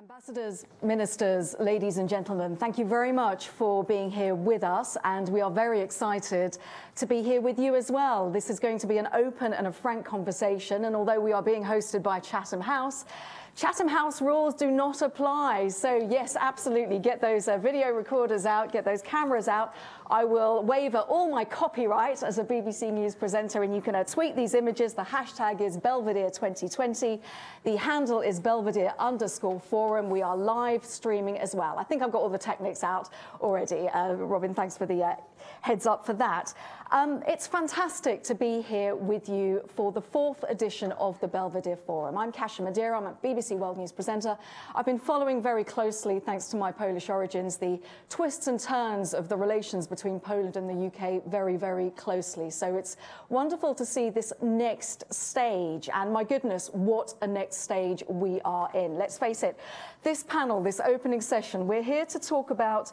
Ambassadors, ministers, ladies and gentlemen, thank you very much for being here with us, and we are very excited to be here with you as well. This is going to be an open and a frank conversation, and although we are being hosted by Chatham House rules do not apply. So yes, absolutely, get those video recorders out, get those cameras out. I will waiver all my copyright as a BBC News presenter, and you can tweet these images. The hashtag is Belvedere 2020. The handle is Belvedere_Forum. We are live streaming as well. I think I've got all the techniques out already. Robin, thanks for the heads up for that. It's fantastic to be here with you for the 4th edition of the Belvedere Forum. I'm Kasia Madeira. I'm a BBC World News presenter. I've been following very closely, thanks to my Polish origins, the twists and turns of the relations between Poland and the UK very, very closely. So it's wonderful to see this next stage. And my goodness, what a next stage we are in. Let's face it, this panel, this opening session, we're here to talk about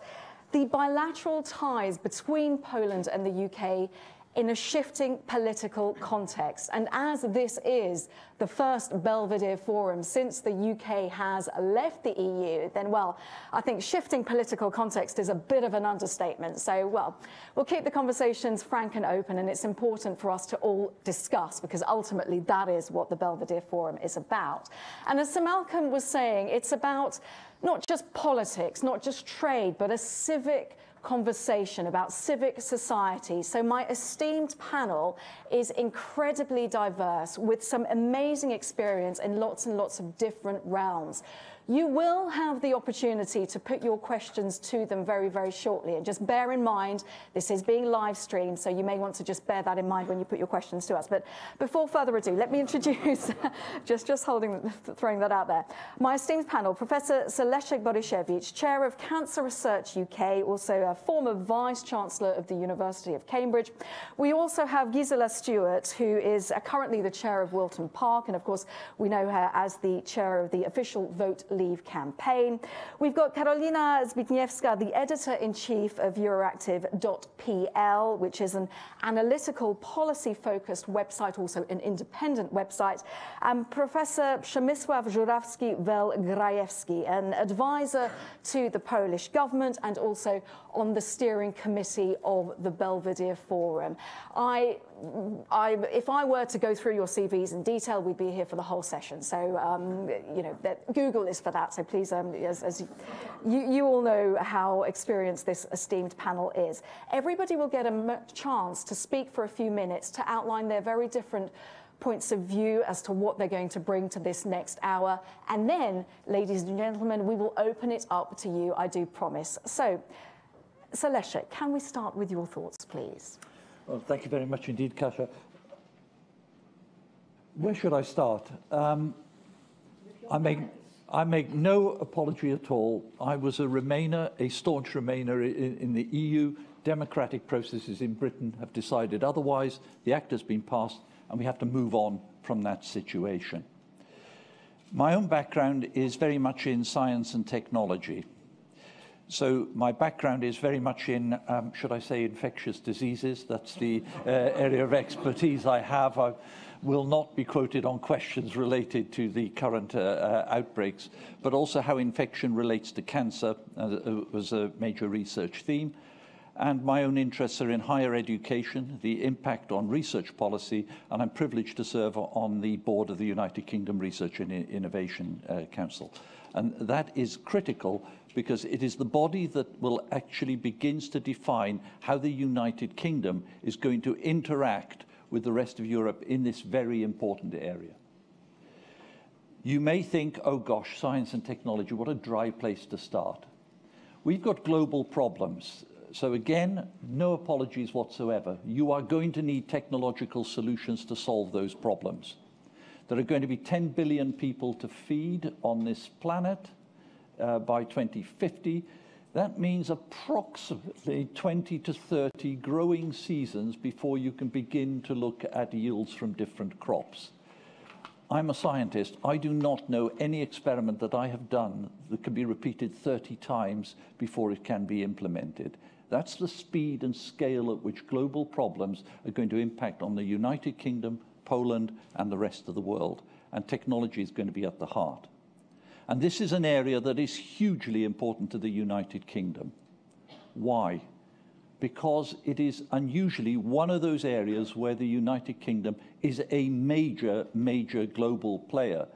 the bilateral ties between Poland and the UK in a shifting political context. And as this is the first Belvedere Forum since the UK has left the EU, then, well, I think shifting political context is a bit of an understatement. So, well, we'll keep the conversations frank and open, and it's important for us to all discuss, because ultimately that is what the Belvedere Forum is about. And as Sir Malcolm was saying, it's about not just politics, not just trade, but a civic conversation about civic society. So my esteemed panel is incredibly diverse with some amazing experience in lots and lots of different realms. You will have the opportunity to put your questions to them very, very shortly. And just bear in mind, this is being live streamed, so you may want to just bear that in mind when you put your questions to us. But before further ado, let me introduce, throwing that out there, my esteemed panel, Professor Sir Leszek Borysiewicz, Chair of Cancer Research UK, also a former Vice-Chancellor of the University of Cambridge. We also have Gisela Stewart, who is currently the Chair of Wilton Park, and of course we know her as the Chair of the official Vote Leave campaign. We've got Karolina Zbigniewska, the editor-in-chief of Euractiv.pl, which is an analytical, policy-focused website, also an independent website, and Professor Przemysław Żurawski-Welgrajewski, an advisor to the Polish government and also on the steering committee of the Belvedere Forum. If I were to go through your CVs in detail, we'd be here for the whole session. So, you know, Google is for that. So please, as you all know how experienced this esteemed panel is. Everybody will get a chance to speak for a few minutes to outline their very different points of view as to what they're going to bring to this next hour. And then, ladies and gentlemen, we will open it up to you, I do promise. So, Sir Leszek, can we start with your thoughts, please? Well, thank you very much indeed, Kasia. Where should I start? I make no apology at all. I was a Remainer, a staunch Remainer in the EU. Democratic processes in Britain have decided otherwise. The act has been passed, and we have to move on from that situation. My own background is very much in science and technology. So my background is very much in, should I say, infectious diseases. That's the area of expertise I have. I will not be quoted on questions related to the current outbreaks, but also how infection relates to cancer was a major research theme. And my own interests are in higher education, the impact on research policy, and I'm privileged to serve on the board of the United Kingdom Research and Innovation Council. And that is critical because it is the body that will actually begins to define how the United Kingdom is going to interact with the rest of Europe in this very important area. You may think, oh gosh, science and technology, what a dry place to start. We've got global problems. So again, no apologies whatsoever. You are going to need technological solutions to solve those problems. There are going to be 10 billion people to feed on this planet by 2050. That means approximately 20 to 30 growing seasons before you can begin to look at yields from different crops. I'm a scientist. I do not know any experiment that I have done that can be repeated 30 times before it can be implemented. That's the speed and scale at which global problems are going to impact on the United Kingdom, Poland, and the rest of the world. And technology is going to be at the heart. And this is an area that is hugely important to the United Kingdom. Why? Because it is unusually one of those areas where the United Kingdom is a major global player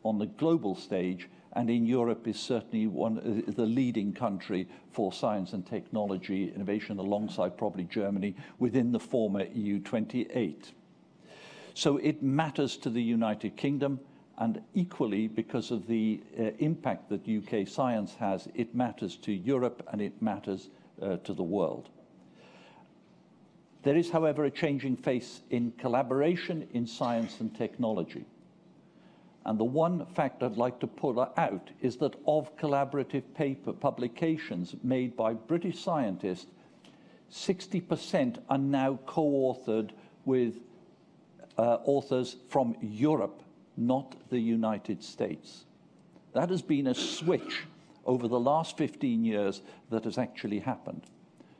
on the global stage, and in Europe is certainly the leading country for science and technology innovation, alongside probably Germany, within the former EU 28. So it matters to the United Kingdom, and equally, because of the impact that UK science has, it matters to Europe and it matters to the world. There is, however, a changing face in collaboration in science and technology. And the one fact I'd like to pull out is that of collaborative paper publications made by British scientists, 60% are now co-authored with authors from Europe, not the United States. That has been a switch over the last 15 years that has actually happened.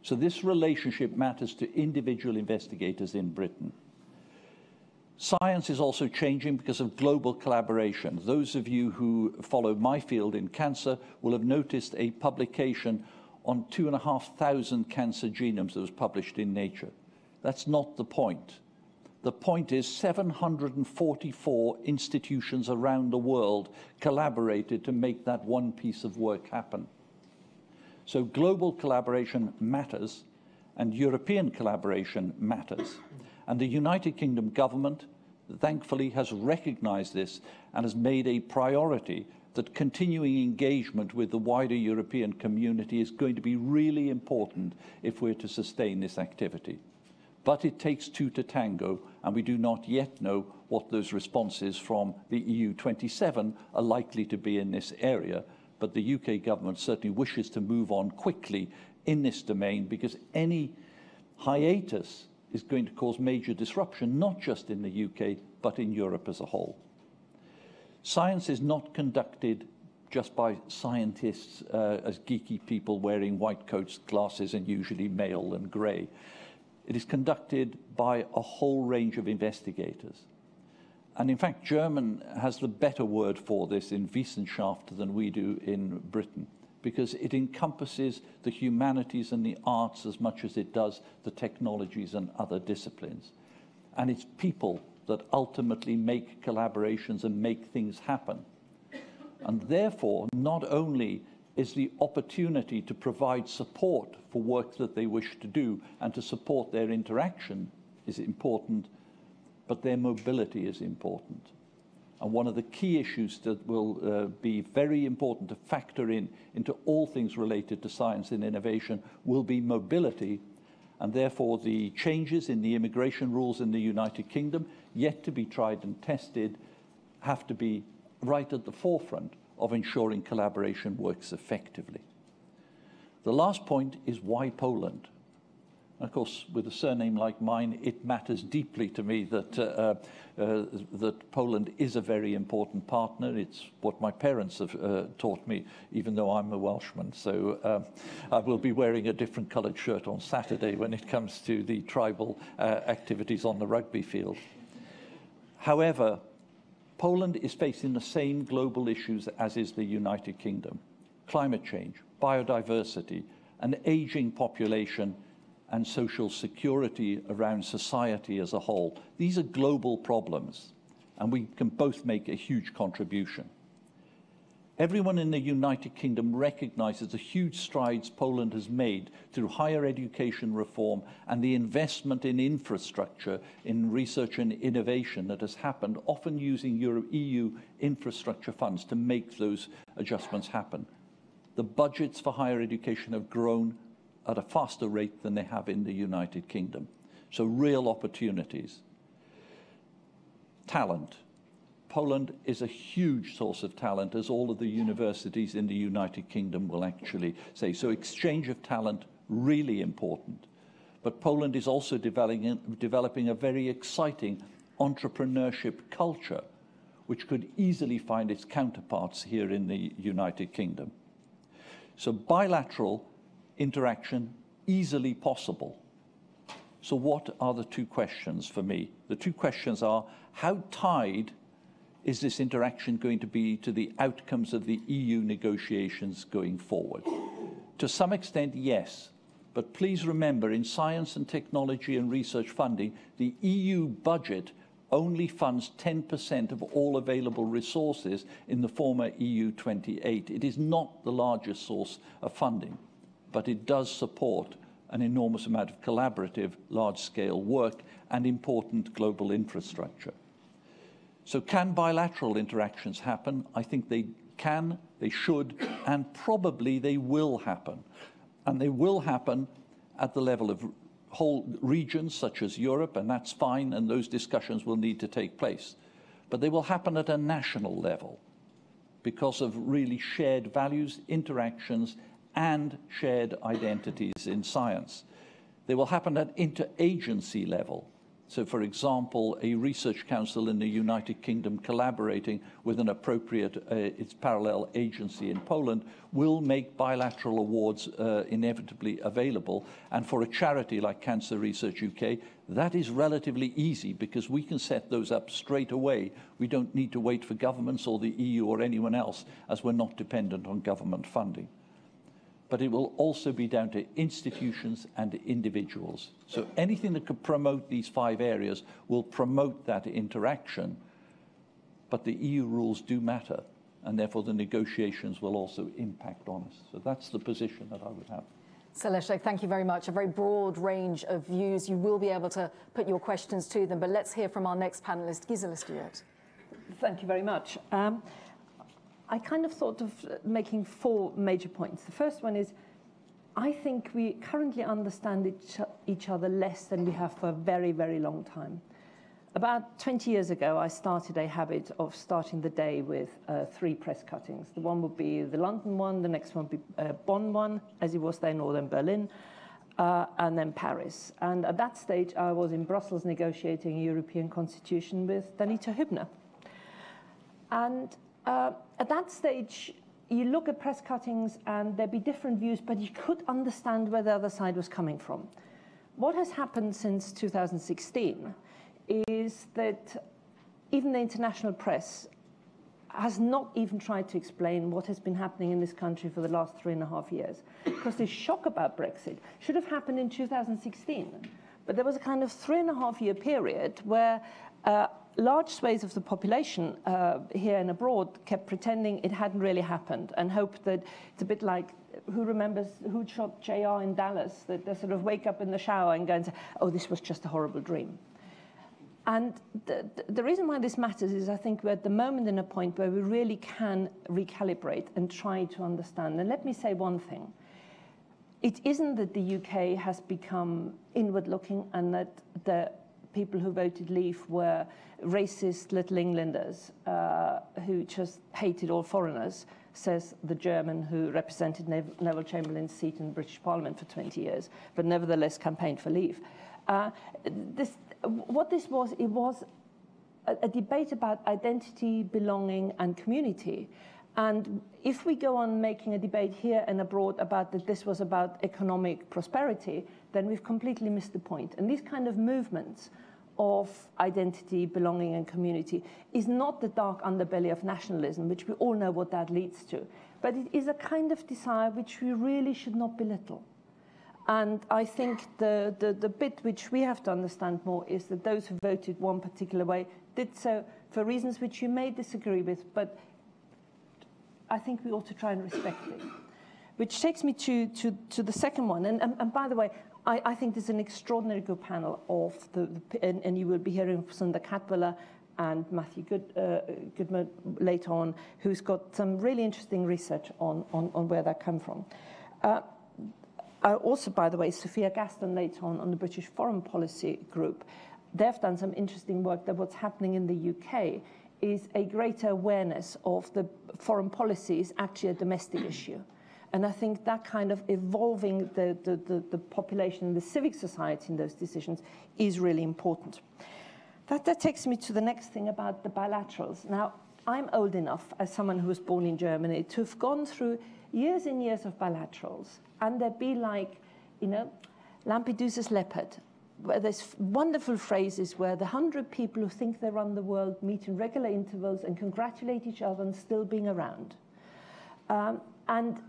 So this relationship matters to individual investigators in Britain. Science is also changing because of global collaboration. Those of you who follow my field in cancer will have noticed a publication on 2,500 cancer genomes that was published in Nature. That's not the point. The point is 744 institutions around the world collaborated to make that one piece of work happen. So global collaboration matters, and European collaboration matters. And the United Kingdom government, thankfully, has recognized this and has made a priority that continuing engagement with the wider European community is going to be really important if we're to sustain this activity. But it takes two to tango, and we do not yet know what those responses from the EU 27 are likely to be in this area. But the UK government certainly wishes to move on quickly in this domain, because any hiatus is going to cause major disruption, not just in the UK, but in Europe as a whole. Science is not conducted just by scientists as geeky people wearing white coats, glasses, and usually male and grey. It is conducted by a whole range of investigators. And in fact, German has the better word for this in Wissenschaft than we do in Britain, because it encompasses the humanities and the arts as much as it does the technologies and other disciplines. And it's people that ultimately make collaborations and make things happen. And therefore, not only is the opportunity to provide support for work that they wish to do and to support their interaction is important, but their mobility is important. And one of the key issues that will be very important to factor into all things related to science and innovation will be mobility, and therefore the changes in the immigration rules in the United Kingdom, yet to be tried and tested, have to be right at the forefront of ensuring collaboration works effectively. The last point is why Poland? Of course, with a surname like mine, it matters deeply to me that, that Poland is a very important partner. It's what my parents have taught me, even though I'm a Welshman. So I will be wearing a different coloured shirt on Saturday when it comes to the tribal activities on the rugby field. However, Poland is facing the same global issues as is the United Kingdom: climate change, biodiversity, an aging population, and social security around society as a whole. These are global problems, and we can both make a huge contribution. Everyone in the United Kingdom recognizes the huge strides Poland has made through higher education reform and the investment in infrastructure, in research and innovation that has happened, often using EU infrastructure funds to make those adjustments happen. The budgets for higher education have grown at a faster rate than they have in the United Kingdom. So real opportunities. Talent. Poland is a huge source of talent, as all of the universities in the United Kingdom will actually say. So exchange of talent, really important. But Poland is also developing a very exciting entrepreneurship culture, which could easily find its counterparts here in the United Kingdom. So bilateral interaction, easily possible. So what are the two questions for me? The two questions are, how tied is this interaction going to be to the outcomes of the EU negotiations going forward? To some extent, yes. But please remember, in science and technology and research funding, the EU budget only funds 10% of all available resources in the former EU 28. It is not the largest source of funding, but it does support an enormous amount of collaborative, large-scale work and important global infrastructure. So can bilateral interactions happen? I think they can, they should, and probably they will happen. And they will happen at the level of whole regions such as Europe, and that's fine, and those discussions will need to take place. But they will happen at a national level because of really shared values, interactions, and shared identities in science. They will happen at interagency level. So, for example, a research council in the United Kingdom collaborating with an appropriate, its parallel agency in Poland will make bilateral awards inevitably available. And for a charity like Cancer Research UK, that is relatively easy because we can set those up straight away. We don't need to wait for governments or the EU or anyone else, as we're not dependent on government funding. But it will also be down to institutions and individuals. So anything that could promote these 5 areas will promote that interaction, but the EU rules do matter, and therefore the negotiations will also impact on us. So that's the position that I would have. So Leszek, thank you very much. A very broad range of views. You will be able to put your questions to them, but let's hear from our next panelist, Gisela Stuart. Thank you very much. I kind of thought of making 4 major points. The first one is, I think we currently understand each other less than we have for a very, very long time. About 20 years ago, I started a habit of starting the day with 3 press cuttings. The one would be the London one, the next one would be Bonn one, as it was then, or then Berlin, and then Paris. And at that stage, I was in Brussels negotiating a European constitution with Danuta Hübner. And at that stage, you look at press cuttings and there'd be different views, but you could understand where the other side was coming from. What has happened since 2016 is that even the international press has not even tried to explain what has been happening in this country for the last 3.5 years. Because the shock about Brexit should have happened in 2016. But there was a kind of 3.5-year period where large swathes of the population here and abroad kept pretending it hadn't really happened and hoped that it's a bit like, who remembers who shot JR in Dallas, that they sort of wake up in the shower and go and say, oh, this was just a horrible dream. And the reason why this matters is I think we're at the moment in a point where we really can recalibrate and try to understand. And let me say one thing. It isn't that the UK has become inward-looking and that the people who voted Leave were racist little Englanders who just hated all foreigners, says the German who represented Neville Chamberlain's seat in the British Parliament for 20 years, but nevertheless campaigned for Leave. What this was, it was a debate about identity, belonging, and community. And if we go on making a debate here and abroad about that this was about economic prosperity, then we've completely missed the point. And these kind of movements of identity, belonging, and community is not the dark underbelly of nationalism, which we all know what that leads to. But it is a kind of desire which we really should not belittle. And I think the bit which we have to understand more is that those who voted one particular way did so for reasons which you may disagree with, but I think we ought to try and respect it. Which takes me to the second one. And by the way, I think there's an extraordinary good panel of and you will be hearing from Sunda Katwala and Matthew Goodman later on, who's got some really interesting research on where that come from. Also, by the way, Sophia Gaston later on the British Foreign Policy Group, they've done some interesting work that what's happening in the UK is a greater awareness of the foreign policy is actually a domestic issue. And I think that kind of evolving the population and the civic society in those decisions is really important. That takes me to the next thing about the bilaterals. Now, I'm old enough, as someone who was born in Germany, to have gone through years and years of bilaterals. And they'd be like, you know, Lampedusa's leopard, where there's wonderful phrases where the 100 people who think they run the world meet in regular intervals and congratulate each other on still being around. And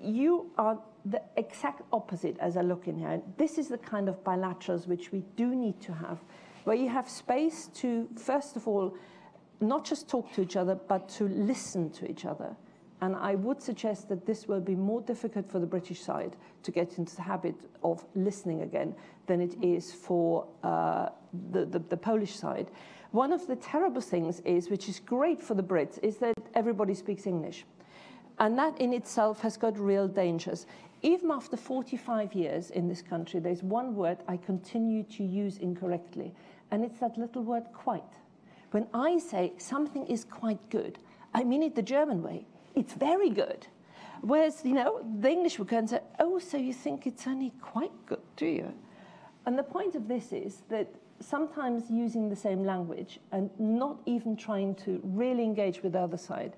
you are the exact opposite as I look in here. This is the kind of bilaterals which we do need to have, where you have space to, first of all, not just talk to each other, but to listen to each other. And I would suggest that this will be more difficult for the British side to get into the habit of listening again than it is for the Polish side. One of the terrible things is, which is great for the Brits, is that everybody speaks English. And that in itself has got real dangers. Even after 45 years in this country, there's one word I continue to use incorrectly, and it's that little word quite. When I say something is quite good, I mean it the German way. It's very good. Whereas, you know, the English would go and say, oh, so you think it's only quite good, do you? And the point of this is that sometimes using the same language and not even trying to really engage with the other side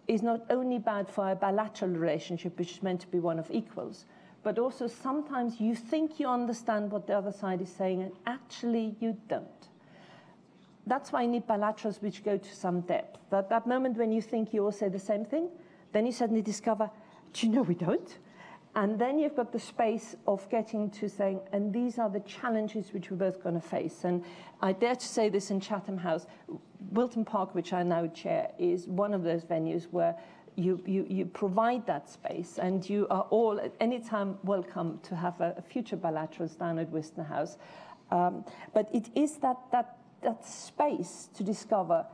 is not only bad for a bilateral relationship, which is meant to be one of equals, but also sometimes you think you understand what the other side is saying, and actually you don't. That's why you need bilaterals which go to some depth. That moment when you think you all say the same thing, then you suddenly discover, do you know we don't? And then you've got the space of getting to saying, and these are the challenges which we're both going to face. And I dare to say this in Chatham House. Wilton Park, which I now chair, is one of those venues where you provide that space, and you are all at any time welcome to have a future bilaterals down at Worcester House. But it is that space to discover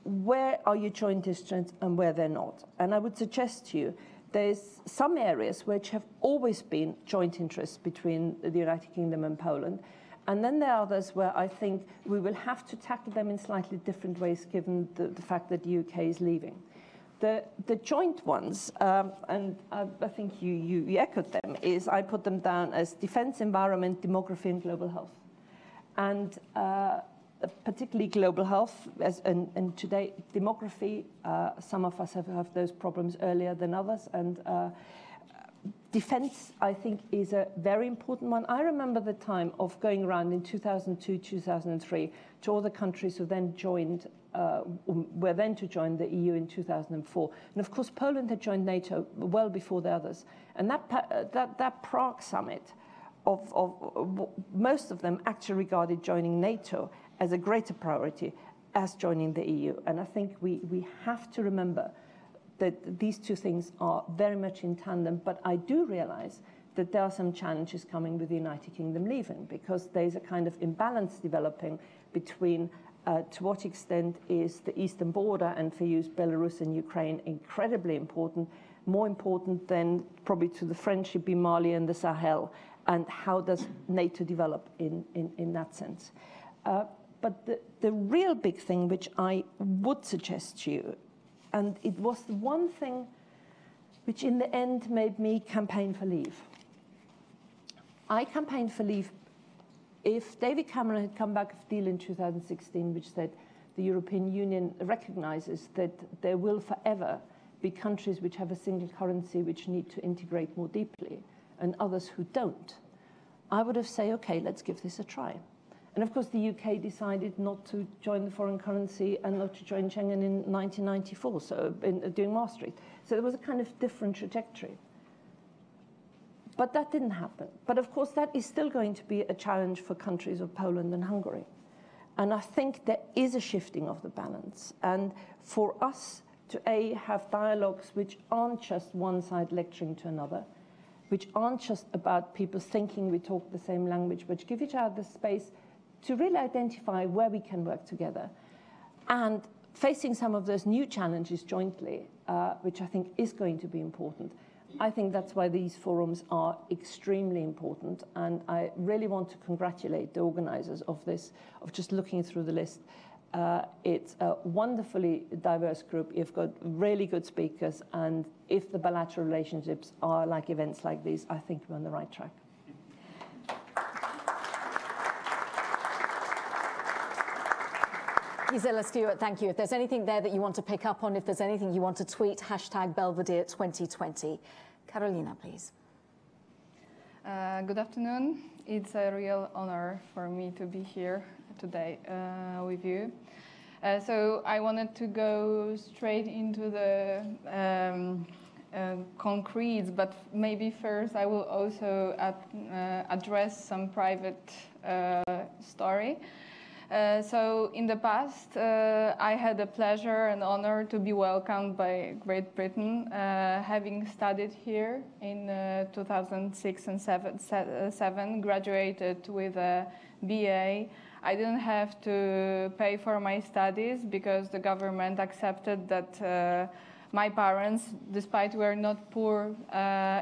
where are your joint interests and where they're not. And I would suggest to you, there's some areas which have always been joint interests between the United Kingdom and Poland. And then there are others where I think we will have to tackle them in slightly different ways given the fact that the UK is leaving. The joint ones, and I think you echoed them, is I put them down as defense, environment, demography, and global health. And particularly global health, and today demography, some of us have those problems earlier than others, and defense, I think, is a very important one. I remember the time of going around in 2002, 2003 to all the countries who then joined, were then to join the EU in 2004. And of course, Poland had joined NATO well before the others. And that Prague summit, of most of them actually regarded joining NATO as a greater priority as joining the EU. And I think we have to remember that these two things are very much in tandem, but I do realize that there are some challenges coming with the United Kingdom leaving, because there's a kind of imbalance developing between to what extent is the eastern border, and for you, Belarus and Ukraine, incredibly important, more important than probably to the French, it'd be Mali and the Sahel, and how does NATO develop in that sense. But the real big thing which I would suggest to you, and it was the one thing which in the end made me campaign for leave. I campaigned for leave if David Cameron had come back with a deal in 2016 which said the European Union recognizes that there will forever be countries which have a single currency which need to integrate more deeply and others who don't, I would have said, okay, let's give this a try. And of course, the UK decided not to join the foreign currency and not to join Schengen in 1994, so during Maastricht. So there was a kind of different trajectory. But that didn't happen. But of course, that is still going to be a challenge for countries of Poland and Hungary. And I think there is a shifting of the balance. And for us to have dialogues which aren't just one side lecturing to another, which aren't just about people thinking we talk the same language, but give each other the space to really identify where we can work together, and facing some of those new challenges jointly, which I think is going to be important. I think that's why these forums are extremely important, and I really want to congratulate the organizers of this, of just looking through the list. It's a wonderfully diverse group. You've got really good speakers, and if the bilateral relationships are like events like these, I think we're on the right track. Gisela Stewart, thank you. If there's anything there that you want to pick up on, if there's anything you want to tweet, #Belvedere 2020. Carolina, please. Good afternoon. It's a real honor for me to be here today with you. So I wanted to go straight into the concrete, but maybe first I will also address some private story. So in the past, I had the pleasure and honor to be welcomed by Great Britain, having studied here in 2006 and 2007, graduated with a BA. I didn't have to pay for my studies because the government accepted that my parents, despite we are not poor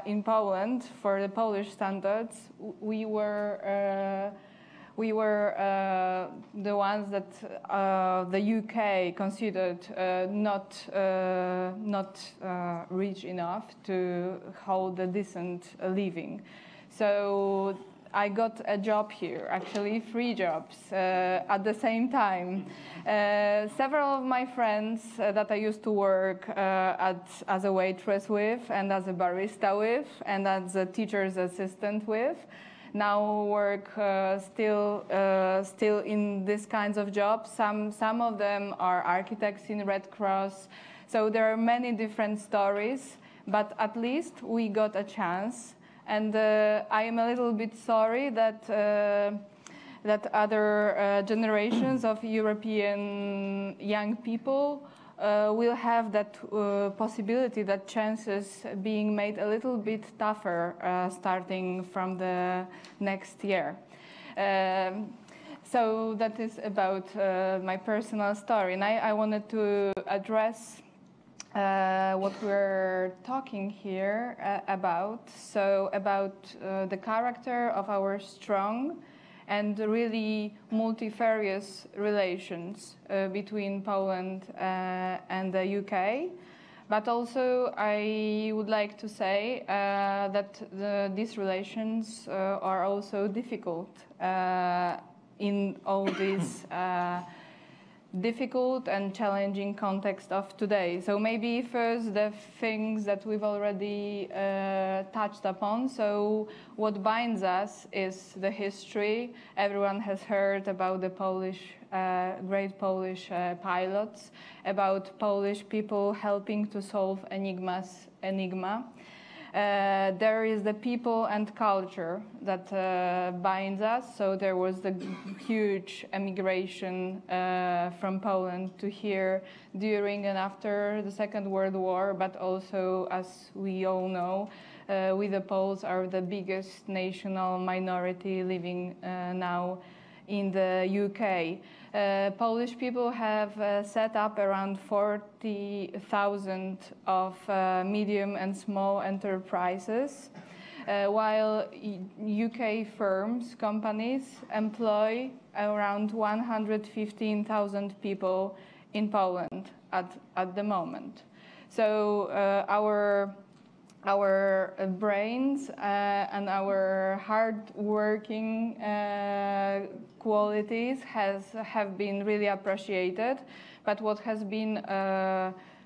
in Poland for the Polish standards, we were the ones that the UK considered not rich enough to hold a decent living. So I got a job here, actually 3 jobs at the same time. Several of my friends that I used to work as a waitress with, and as a barista with, and as a teacher's assistant with, now work still in these kinds of jobs. Some of them are architects in Red Cross. So there are many different stories, but at least we got a chance. And I am a little bit sorry that that other generations of European young people will have that possibility, that chances being made a little bit tougher starting from the next year. So that is about my personal story. And I wanted to address what we're talking here about. So about the character of our strong and really multifarious relations between Poland and the UK. But also I would like to say that these relations are also difficult in all these difficult and challenging context of today. So maybe first the things that we've already touched upon. So what binds us is the history. Everyone has heard about the Polish, great Polish pilots, about Polish people helping to solve enigma. There is the people and culture that binds us. So there was the huge emigration from Poland to here during and after the Second World War, but also, as we all know, we the Poles are the biggest national minority living now in the UK. Polish people have set up around 40,000 of medium and small enterprises, while UK firms, companies, employ around 115,000 people in Poland at the moment. So our brains and our hard-working qualities have been really appreciated, but what has been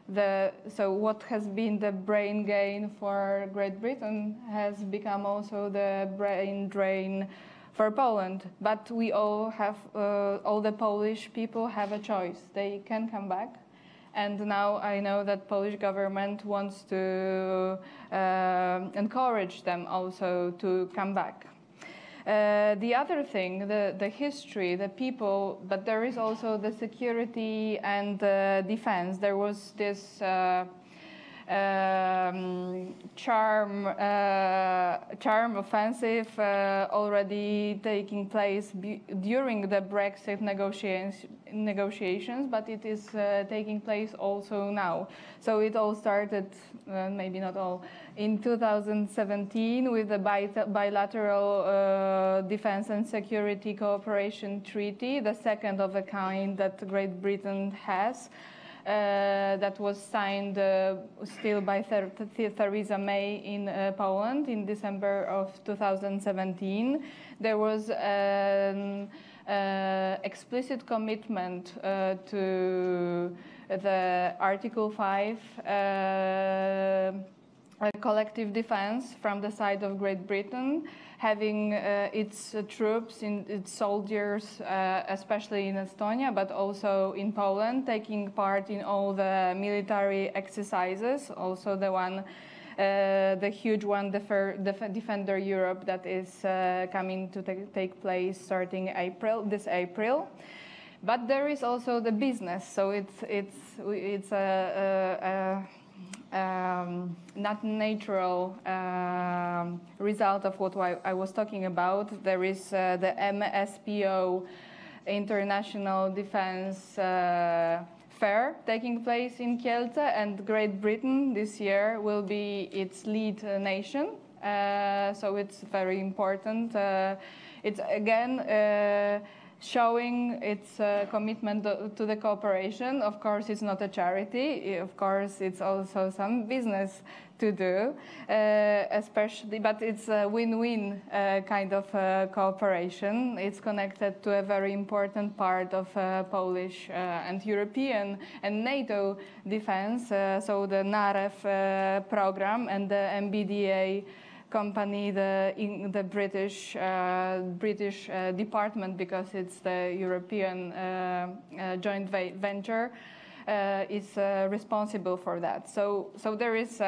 the brain gain for Great Britain has become also the brain drain for Poland. But we all have, all the Polish people have a choice. They can come back. And now I know that Polish government wants to encourage them also to come back. The other thing, the history, the people, but there is also the security and the defense. There was this charm offensive already taking place during the Brexit negotiations, but it is taking place also now. So it all started, maybe not all, in 2017 with the bilateral defense and security cooperation treaty, the second of a kind that Great Britain has. That was signed still by Theresa May in Poland in December of 2017. There was an explicit commitment to the Article 5 collective defense from the side of Great Britain, having its troops, its soldiers, especially in Estonia, but also in Poland, taking part in all the military exercises, also the huge one, Defender Europe, that is coming to take place starting this April. But there is also the business, so it's a not natural result of what I was talking about. There is the MSPO, International Defense Fair, taking place in Kielce, and Great Britain this year will be its lead nation. So it's very important. It's again showing its commitment to the cooperation. Of course, it's not a charity. Of course, it's also some business to do, especially, but it's a win-win kind of cooperation. It's connected to a very important part of Polish and European and NATO defense, so the NAREW program and the MBDA company, the British department, because it's the European joint venture, is responsible for that. So there is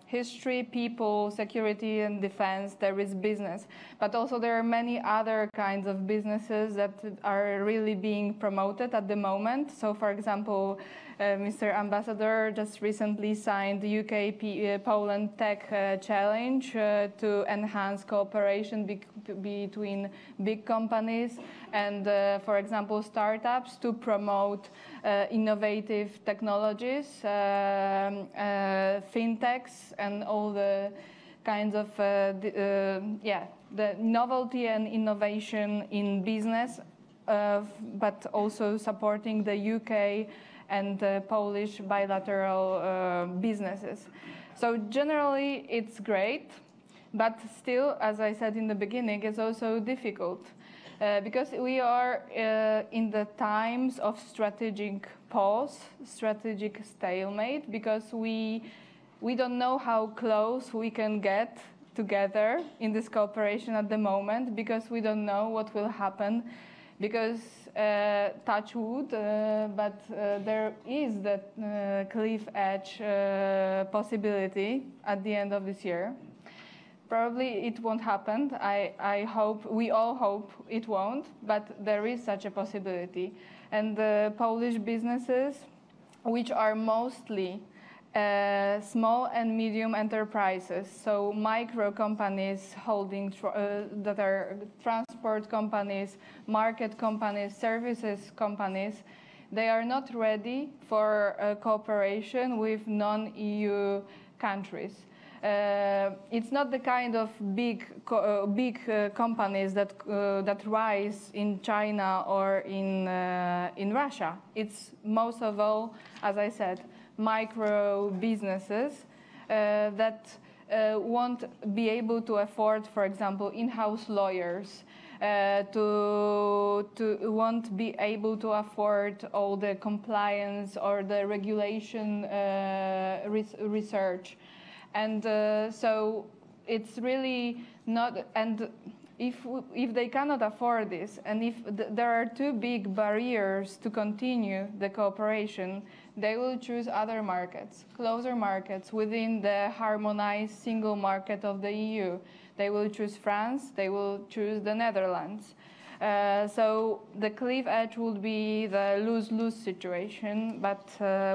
history, people, security and defense, there is business. But also there are many other kinds of businesses that are really being promoted at the moment. So for example, Mr. Ambassador just recently signed the UK-Poland Tech Challenge to enhance cooperation between big companies and, for example, startups to promote innovative technologies, fintechs, and all the kinds of the novelty and innovation in business, but also supporting the UK and Polish bilateral businesses. So generally it's great, but still, as I said in the beginning, it's also difficult because we are in the times of strategic pause, strategic stalemate, because we don't know how close we can get together in this cooperation at the moment, because we don't know what will happen, because touch wood, but there is that cliff edge possibility at the end of this year. Probably it won't happen. I hope, we all hope it won't, but there is such a possibility. And the Polish businesses, which are mostly small and medium enterprises, so micro companies holding that are transport companies, market companies, services companies, they are not ready for cooperation with non-EU countries. It's not the kind of big companies that rise in China or in Russia. It's most of all, as I said, micro businesses that won't be able to afford, for example, in-house lawyers, won't be able to afford all the compliance or the regulation research. And so it's really not, and if they cannot afford this, and if there are too big barriers to continue the cooperation, they will choose other markets, closer markets within the harmonized single market of the EU. They will choose France, they will choose the Netherlands. So the cliff edge would be the lose-lose situation, but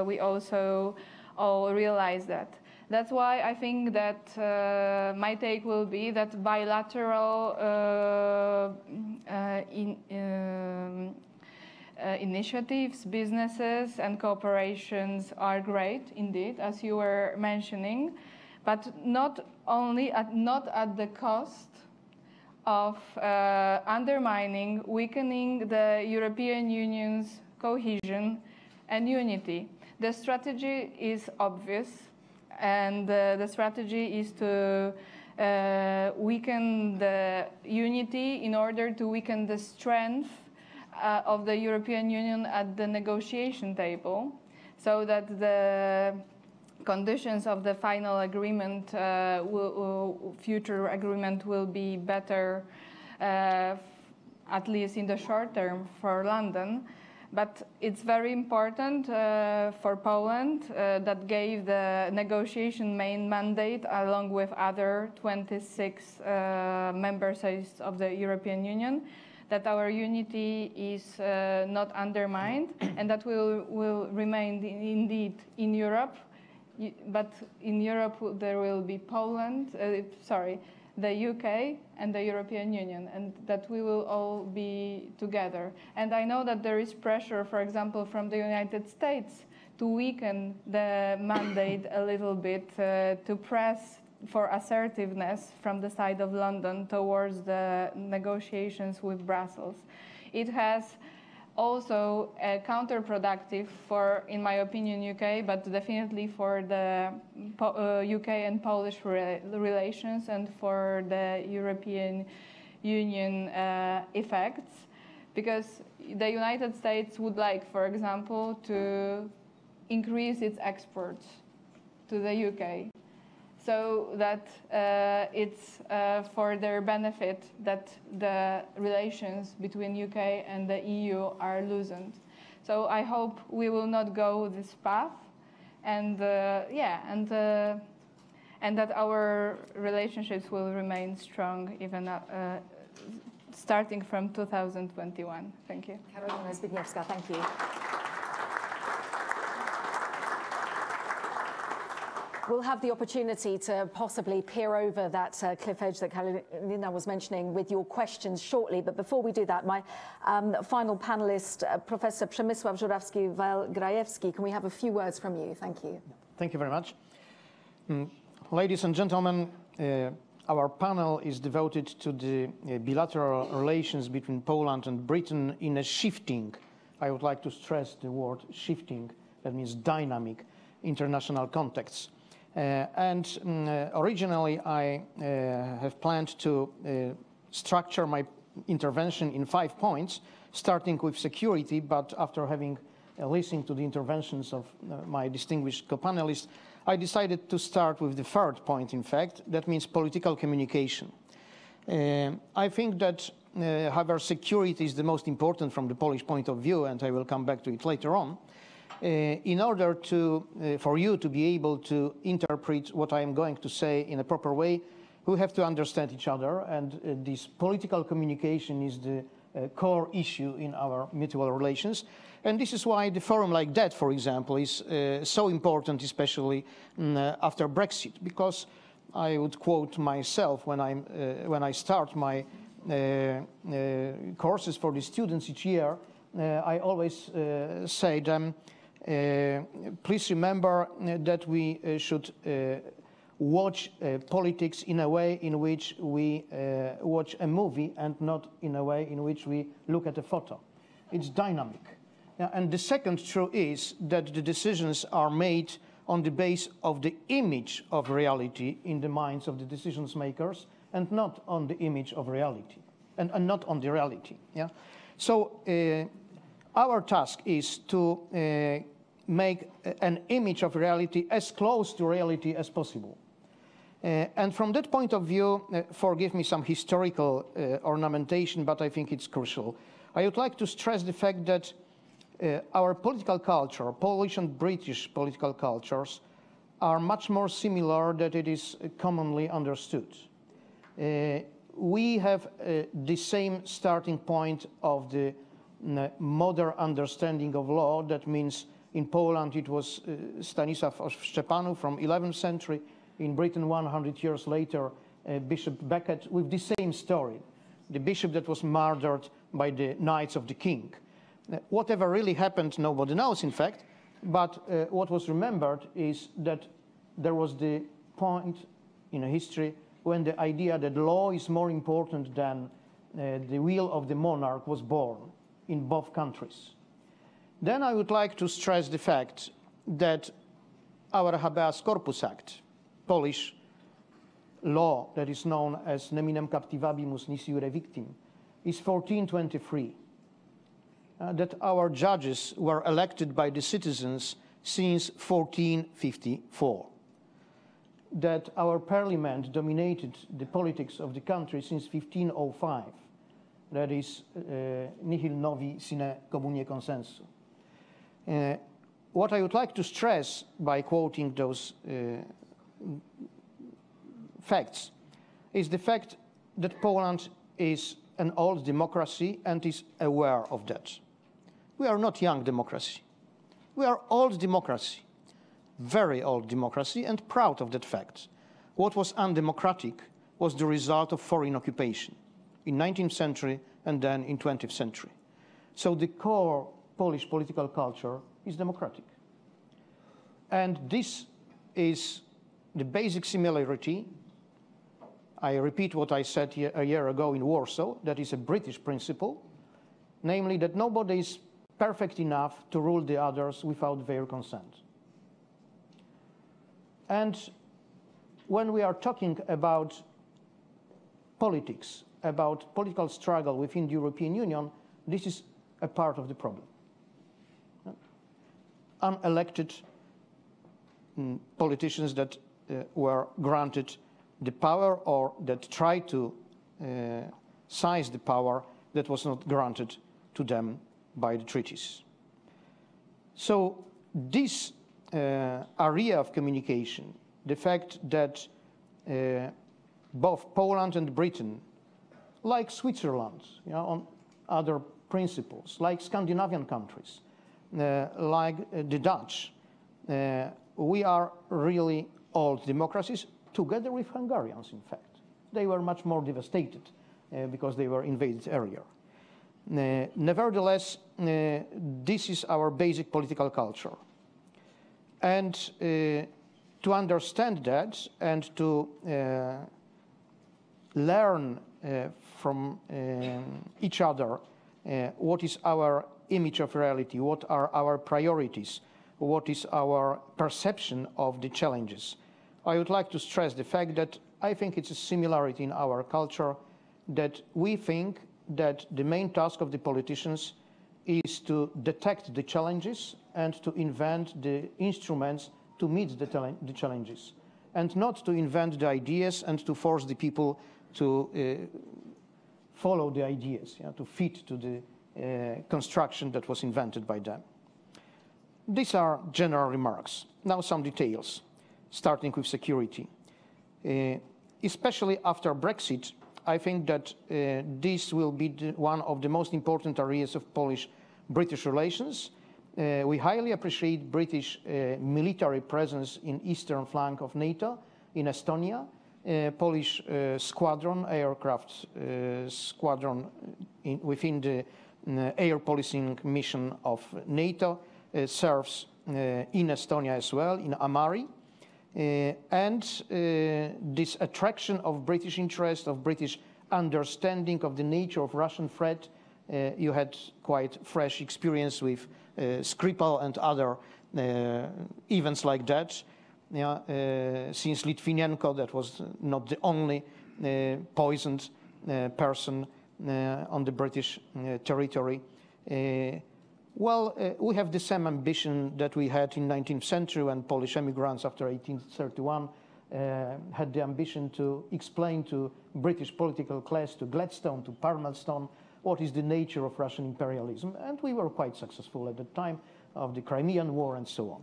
we also all realize that. That's why I think that my take will be that bilateral initiatives, businesses and cooperations are great indeed, as you were mentioning, but not at the cost of undermining, weakening the European Union's cohesion and unity. The strategy is obvious, and the strategy is to weaken the unity in order to weaken the strength of the European Union at the negotiation table, so that the conditions of the final agreement, future agreement will be better, at least in the short term for London. But it's very important for Poland that gave the negotiation main mandate along with other 26 member states of the European Union, that our unity is not undermined and that we will remain indeed in Europe. But in Europe there will be Poland, the UK and the European Union, and that we will all be together. And I know that there is pressure, for example, from the United States to weaken the mandate a little bit, to press for assertiveness from the side of London towards the negotiations with Brussels. It has also counterproductive for, in my opinion, UK, but definitely for the UK and Polish relations and for the European Union effects, because the United States would like, for example, to increase its exports to the UK, so that it's for their benefit that the relations between UK and the EU are loosened. So I hope we will not go this path, and and that our relationships will remain strong even starting from 2021. Thank you. Karolina Zbigniewska, thank you. We'll have the opportunity to possibly peer over that cliff edge that Karolina was mentioning with your questions shortly. But before we do that, my final panelist, Professor Przemysław Żurawski-Grajewski, can we have a few words from you? Thank you. Thank you very much. Ladies and gentlemen, our panel is devoted to the bilateral relations between Poland and Britain in a shifting, I would like to stress the word shifting, that means dynamic, international context. Originally, I have planned to structure my intervention in 5 points, starting with security, but after having listened to the interventions of my distinguished co-panelists, I decided to start with the 3rd point, in fact, that means political communication. I think that, however, security is the most important from the Polish point of view, and I will come back to it later on. In order for you to be able to interpret what I am going to say in a proper way, we have to understand each other, and this political communication is the core issue in our mutual relations. And this is why the forum like that, for example, is so important, especially after Brexit, because I would quote myself when I start my courses for the students each year, I always say them, please remember that we should watch politics in a way in which we watch a movie and not in a way in which we look at a photo. It's dynamic. And the second truth is that the decisions are made on the basis of the image of reality in the minds of the decision makers and not on the image of reality, and not on the reality. Yeah? So our task is to make an image of reality as close to reality as possible. And from that point of view, forgive me some historical ornamentation, but I think it's crucial. I would like to stress the fact that our political culture, Polish and British political cultures, are much more similar than it is commonly understood. We have the same starting point of the modern understanding of law. That means in Poland it was Stanisław Szczepanów from 11th century. In Britain 100 years later, Bishop Becket with the same story. The bishop that was murdered by the Knights of the King. Whatever really happened, nobody knows, in fact, but what was remembered is that there was the point in history when the idea that law is more important than the will of the monarch was born in both countries. Then I would like to stress the fact that our Habeas Corpus Act, Polish law that is known as Neminem Captivabimus Nisi Iure Victim, is 1423. That our judges were elected by the citizens since 1454. That our parliament dominated the politics of the country since 1505. That is nihil novi sine communie consensu. What I would like to stress by quoting those facts is the fact that Poland is an old democracy and is aware of that. We are not young democracy. We are old democracy, very old democracy, and proud of that fact. What was undemocratic was the result of foreign occupation in 19th century and then in 20th century. So the core Polish political culture is democratic. And this is the basic similarity. I repeat what I said a year ago in Warsaw, that is a British principle, namely that nobody is perfect enough to rule the others without their consent. And when we are talking about politics, about political struggle within the European Union, this is a part of the problem. Unelected politicians that were granted the power or that tried to seize the power that was not granted to them by the treaties. So this area of communication, the fact that both Poland and Britain, like Switzerland, on other principles, like Scandinavian countries, like the Dutch, we are really old democracies, together with Hungarians, in fact. They were much more devastated because they were invaded earlier. Nevertheless, this is our basic political culture. And to understand that and to learn from each other what is our image of reality, what are our priorities, what is our perception of the challenges, I would like to stress the fact that I think it's a similarity in our culture, that we think that the main task of the politicians is to detect the challenges and to invent the instruments to meet the challenges, and not to invent the ideas and to force the people to follow the ideas, to fit to the construction that was invented by them. These are general remarks. Now some details, starting with security. Especially after Brexit, I think that this will be one of the most important areas of Polish-British relations. We highly appreciate British military presence in eastern flank of NATO, in Estonia. Polish squadron, aircraft squadron within the air policing mission of NATO serves in Estonia as well, in Amari. And this attraction of British interest, of British understanding of the nature of Russian threat, you had quite fresh experience with Skripal and other events like that. Since Litvinenko, that was not the only poisoned person on the British territory. We have the same ambition that we had in 19th century when Polish immigrants after 1831 had the ambition to explain to British political class, to Gladstone, to Palmerston, what is the nature of Russian imperialism. And we were quite successful at the time of the Crimean War and so on.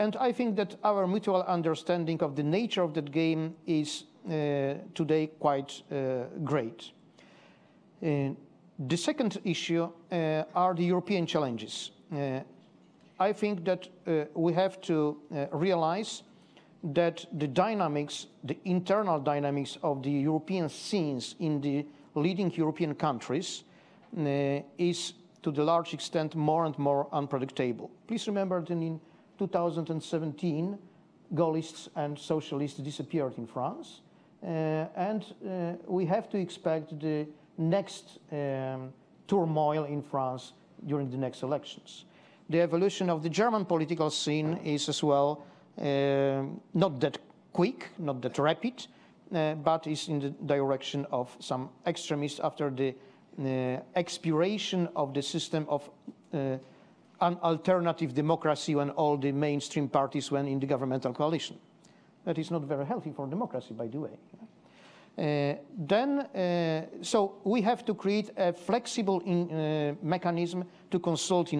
And I think that our mutual understanding of the nature of that game is today quite great. The second issue are the European challenges. I think that we have to realize that the dynamics, the internal dynamics of the European scenes in the leading European countries is to the large extent more and more unpredictable. Please remember that in 2017, Gaullists and socialists disappeared in France, and we have to expect the next turmoil in France during the next elections. The evolution of the German political scene is as well not that quick, not that rapid, but is in the direction of some extremists after the expiration of the system of an alternative democracy when all the mainstream parties went in the governmental coalition. That is not very healthy for democracy, by the way. So we have to create a flexible mechanism to consult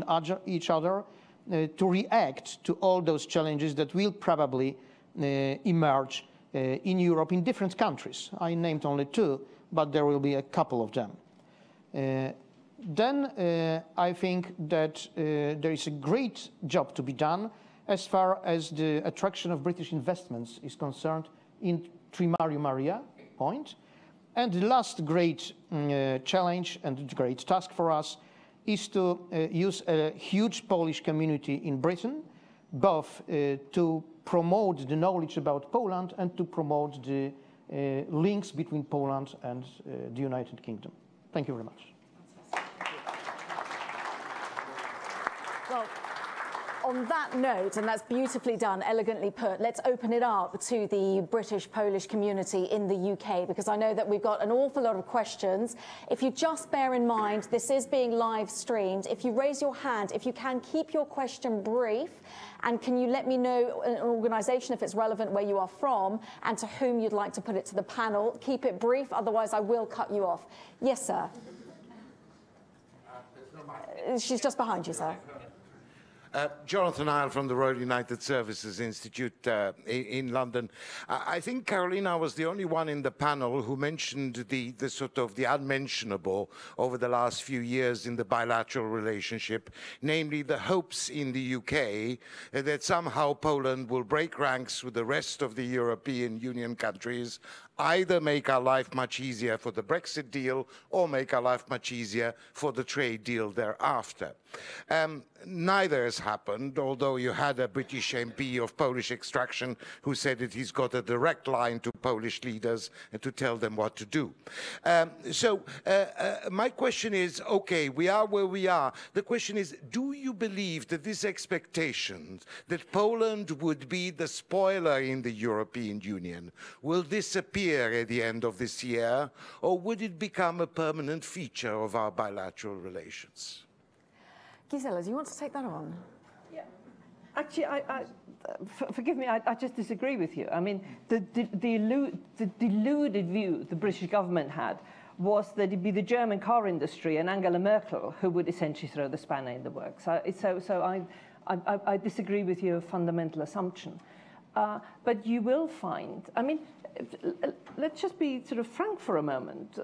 each other, to react to all those challenges that will probably emerge in Europe in different countries. I named only two, but there will be a couple of them. I think that there is a great job to be done as far as the attraction of British investments is concerned in Trimarium area point. And the last great challenge and great task for us is to use a huge Polish community in Britain, both to promote the knowledge about Poland and to promote the links between Poland and the United Kingdom. Thank you very much. Well, on that note, and that's beautifully done, elegantly put, let's open it up to the British-Polish community in the UK, because I know that we've got an awful lot of questions. If you just bear in mind, this is being live streamed. If you raise your hand, if you can, keep your question brief, and can you let me know an organisation, if it's relevant, where you are from, and to whom you'd like to put it to the panel. Keep it brief, otherwise I will cut you off. Yes, sir. She's just behind you, sir. Jonathan Isle from the Royal United Services Institute in London. I think Carolina was the only one in the panel who mentioned the sort of the unmentionable over the last few years in the bilateral relationship, namely the hopes in the UK that somehow Poland will break ranks with the rest of the European Union countries, either make our life much easier for the Brexit deal or make our life much easier for the trade deal thereafter. Neither has happened, although you had a British MP of Polish extraction who said that he's got a direct line to Polish leaders and to tell them what to do. My question is, okay, we are where we are. The question is, do you believe that this expectation that Poland would be the spoiler in the European Union will disappear at the end of this year, or would it become a permanent feature of our bilateral relations? Gisela, do you want to take that on? Yeah. Actually, forgive me, I just disagree with you. I mean, the deluded view the British government had was that it'd be the German car industry and Angela Merkel who would essentially throw the spanner in the works. So I disagree with your fundamental assumption. But you will find, I mean, let's just be sort of frank for a moment.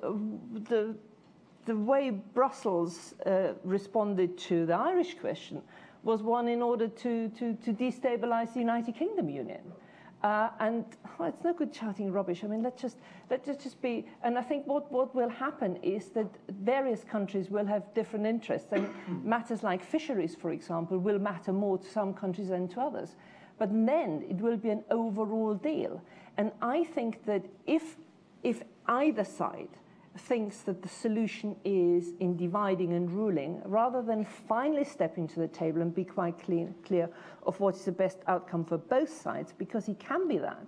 The way Brussels responded to the Irish question was one in order to destabilize the United Kingdom Union. It's no good shouting rubbish. I mean, let's just be, and I think what will happen is that various countries will have different interests, and matters like fisheries, for example, will matter more to some countries than to others. But then it will be an overall deal. And I think that if either side thinks that the solution is in dividing and ruling, rather than finally stepping to the table and be quite clear of what is the best outcome for both sides, because it can be that,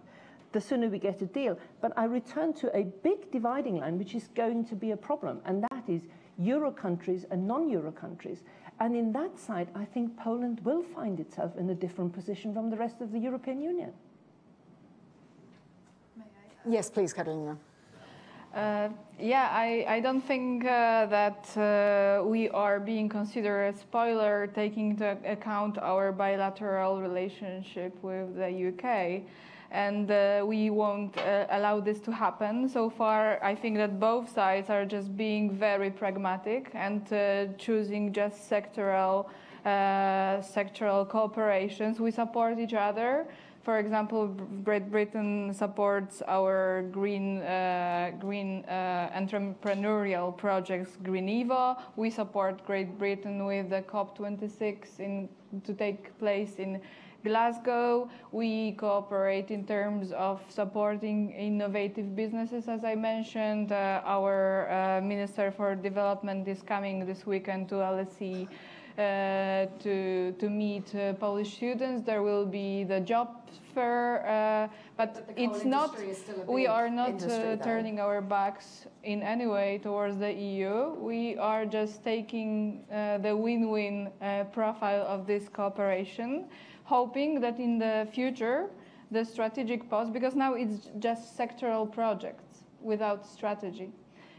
the sooner we get a deal. But I return to a big dividing line, which is going to be a problem, and that is Euro countries and non-Euro countries. And in that side, I think Poland will find itself in a different position from the rest of the European Union. Yes, please, Carolina. I don't think that we are being considered a spoiler, taking into account our bilateral relationship with the UK. And we won't allow this to happen. So far, I think that both sides are just being very pragmatic and choosing just sectoral cooperations. We support each other. For example, Great Britain supports our green entrepreneurial projects, Green Evo. We support Great Britain with the COP26 to take place in Glasgow. We cooperate in terms of supporting innovative businesses, as I mentioned. Our Minister for Development is coming this weekend to LSE to meet Polish students. There will be the job fair, but it's not. We are not turning our backs in any way towards the EU. We are just taking the win-win profile of this cooperation, hoping that in the future the strategic pause, because now it's just sectoral projects without strategy.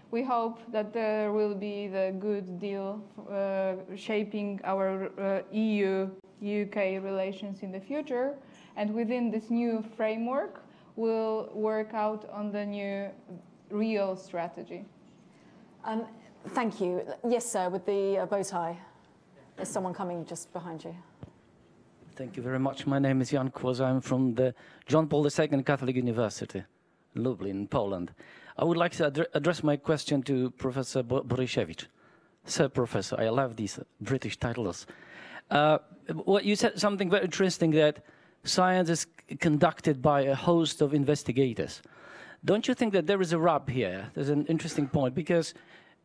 We hope that there will be the good deal shaping our EU-UK relations in the future, and within this new framework, we'll work out on the new real strategy. Thank you. Yes, sir, with the bow tie. There's someone coming just behind you. Thank you very much. My name is Jan Kwoza. I'm from the John Paul II Catholic University, Lublin, Poland. I would like to address my question to Professor Borysiewicz. Sir Professor, I love these British titles. Well, you said something very interesting, that science is conducted by a host of investigators. Don't you think that there is a rub here? There's an interesting point, because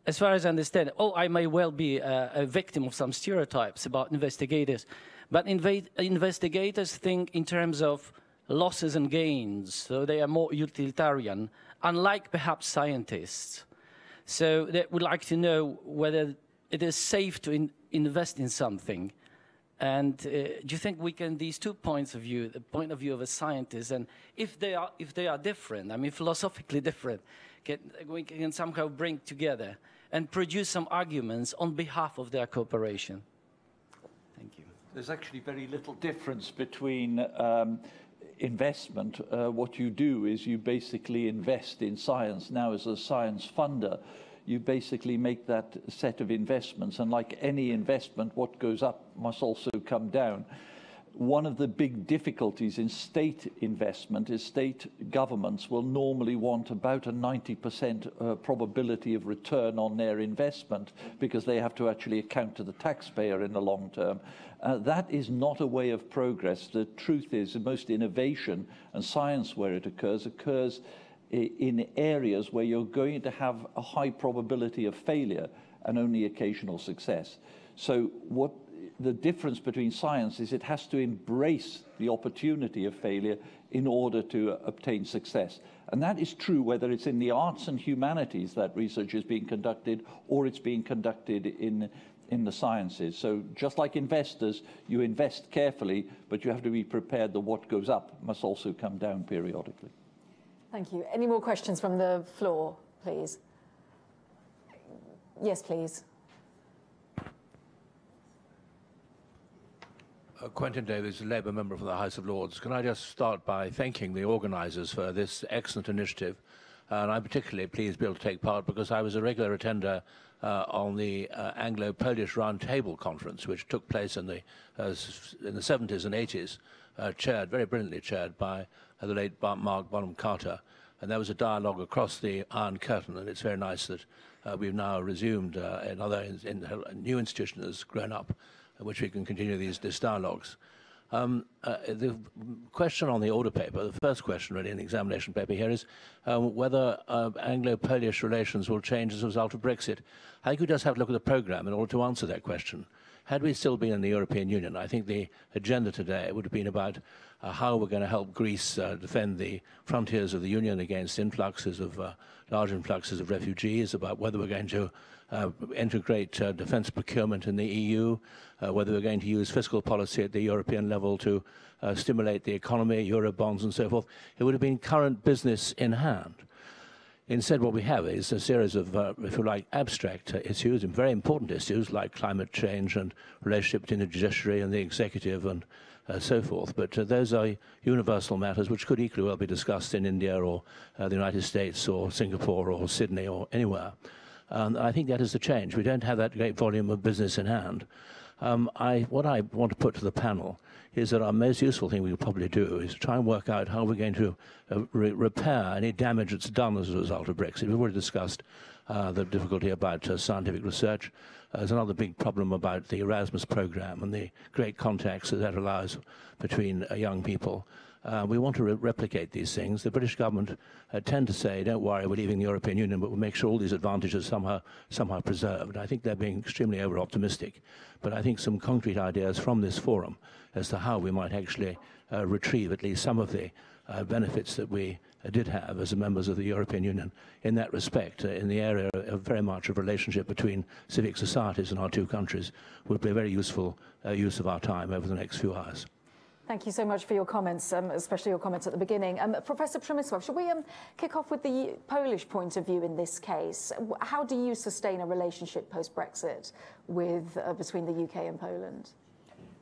as far as I understand, I may well be a victim of some stereotypes about investigators, but investigators think in terms of losses and gains, so they are more utilitarian, unlike perhaps scientists. So they would like to know whether it is safe to invest in something. And do you think we can, these 2 points of view, the point of view of a scientist, and if they are different, I mean philosophically different, we can somehow bring together and produce some arguments on behalf of their cooperation? Thank you. There's actually very little difference between investment. What you do is you basically invest in science. Now, as a science funder, you basically make that set of investments, and like any investment, what goes up must also come down. One of the big difficulties in state investment is state governments will normally want about a 90% probability of return on their investment, because they have to actually account to the taxpayer in the long term. That is not a way of progress. The truth is, the most innovation and science where it occurs in areas where you're going to have a high probability of failure and only occasional success. So what the difference between science is, it has to embrace the opportunity of failure in order to obtain success. And that is true whether it's in the arts and humanities that research is being conducted, or it's being conducted in the sciences. So just like investors, you invest carefully, but you have to be prepared that what goes up must also come down periodically. Thank you. Any more questions from the floor, please? Yes, please. Quentin Davies, a Labour member from the House of Lords. Can I just start by thanking the organisers for this excellent initiative? And I'm particularly pleased to be able to take part because I was a regular attender on the Anglo-Polish Roundtable Conference, which took place in the 70s and 80s, very brilliantly chaired by the late Mark Bonham Carter. And there was a dialogue across the Iron Curtain, and it's very nice that we've now resumed in new institution has grown up, which we can continue these dialogues. The question on the order paper, the first question really in the examination paper here, is whether Anglo-Polish relations will change as a result of Brexit. I think we just have to look at the programme in order to answer that question. Had we still been in the European Union, I think the agenda today would have been about how we're going to help Greece defend the frontiers of the Union against large influxes of refugees, about whether we're going to integrate defence procurement in the EU, whether we're going to use fiscal policy at the European level to stimulate the economy, Eurobonds and so forth. It would have been current business in hand. Instead, what we have is a series of, if you like, abstract issues, and very important issues like climate change and relationship between the judiciary and the executive and so forth. But those are universal matters which could equally well be discussed in India or the United States or Singapore or Sydney or anywhere. I think that is the change. We don't have that great volume of business in hand. What I want to put to the panel is that our most useful thing we could probably do is to try and work out how we're going to repair any damage that's done as a result of Brexit. We've already discussed the difficulty about scientific research. There's another big problem about the Erasmus program and the great contacts that allows between young people. We want to replicate these things. The British government tend to say, don't worry, we're leaving the European Union, but we'll make sure all these advantages somehow preserved. I think they're being extremely over-optimistic. But I think some concrete ideas from this forum as to how we might actually retrieve at least some of the benefits that we did have as members of the European Union in that respect, in the area of very much of relationship between civic societies in our two countries, would be a very useful use of our time over the next few hours. Thank you so much for your comments, especially your comments at the beginning. Professor Przemysław, should we kick off with the Polish point of view in this case? How do you sustain a relationship post-Brexit with between the UK and Poland?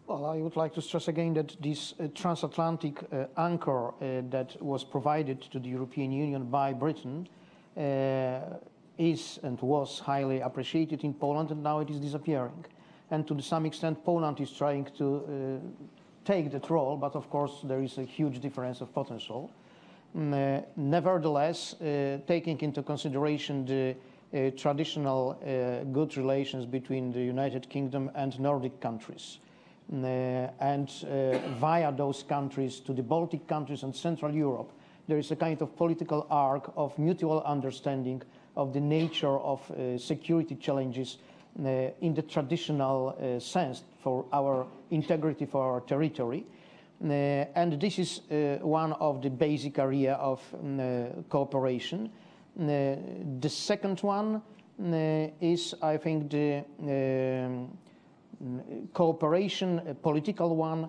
Well, I would like to stress again that this transatlantic anchor that was provided to the European Union by Britain is and was highly appreciated in Poland, and now it is disappearing. And to some extent, Poland is trying to take that role, but of course there is a huge difference of potential. Nevertheless, taking into consideration the traditional good relations between the United Kingdom and Nordic countries, and via those countries to the Baltic countries and Central Europe, there is a kind of political arc of mutual understanding of the nature of security challenges in the traditional sense for our integrity, for our territory. And this is one of the basic area of cooperation. The second one is, I think, the cooperation, a political one,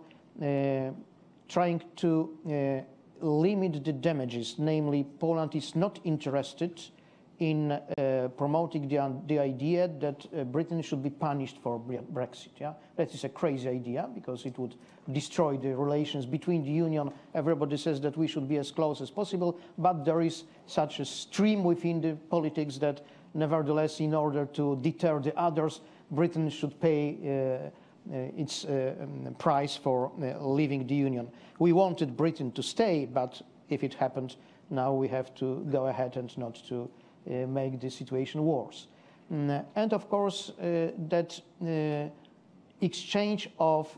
trying to limit the damages. Namely, Poland is not interested in promoting the idea that Britain should be punished for Brexit. Yeah? That is a crazy idea, because it would destroy the relations between the Union. Everybody says that we should be as close as possible, but there is such a stream within the politics that nevertheless, in order to deter the others, Britain should pay its price for leaving the Union. We wanted Britain to stay, but if it happened, now we have to go ahead and not to make the situation worse. And of course, that exchange of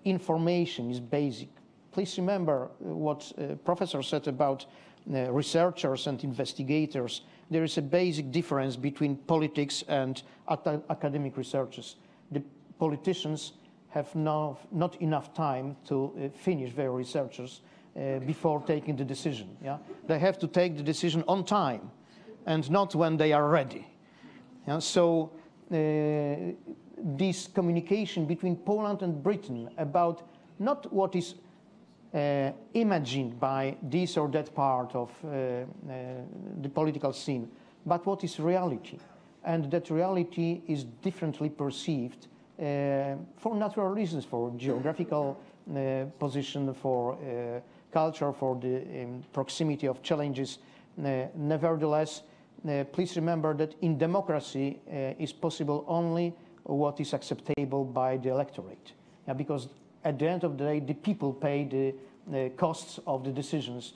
information is basic. Please remember what Professor said about researchers and investigators. There is a basic difference between politics and academic researchers. The politicians have not enough time to finish their researches before taking the decision. Yeah? They have to take the decision on time and not when they are ready. Yeah? So this communication between Poland and Britain about not what is imagined by this or that part of the political scene, but what is reality. And that reality is differently perceived for natural reasons, for geographical position, for culture, for the proximity of challenges. Nevertheless, please remember that in democracy is possible only what is acceptable by the electorate. Yeah, because at the end of the day, the people pay the costs of the decisions,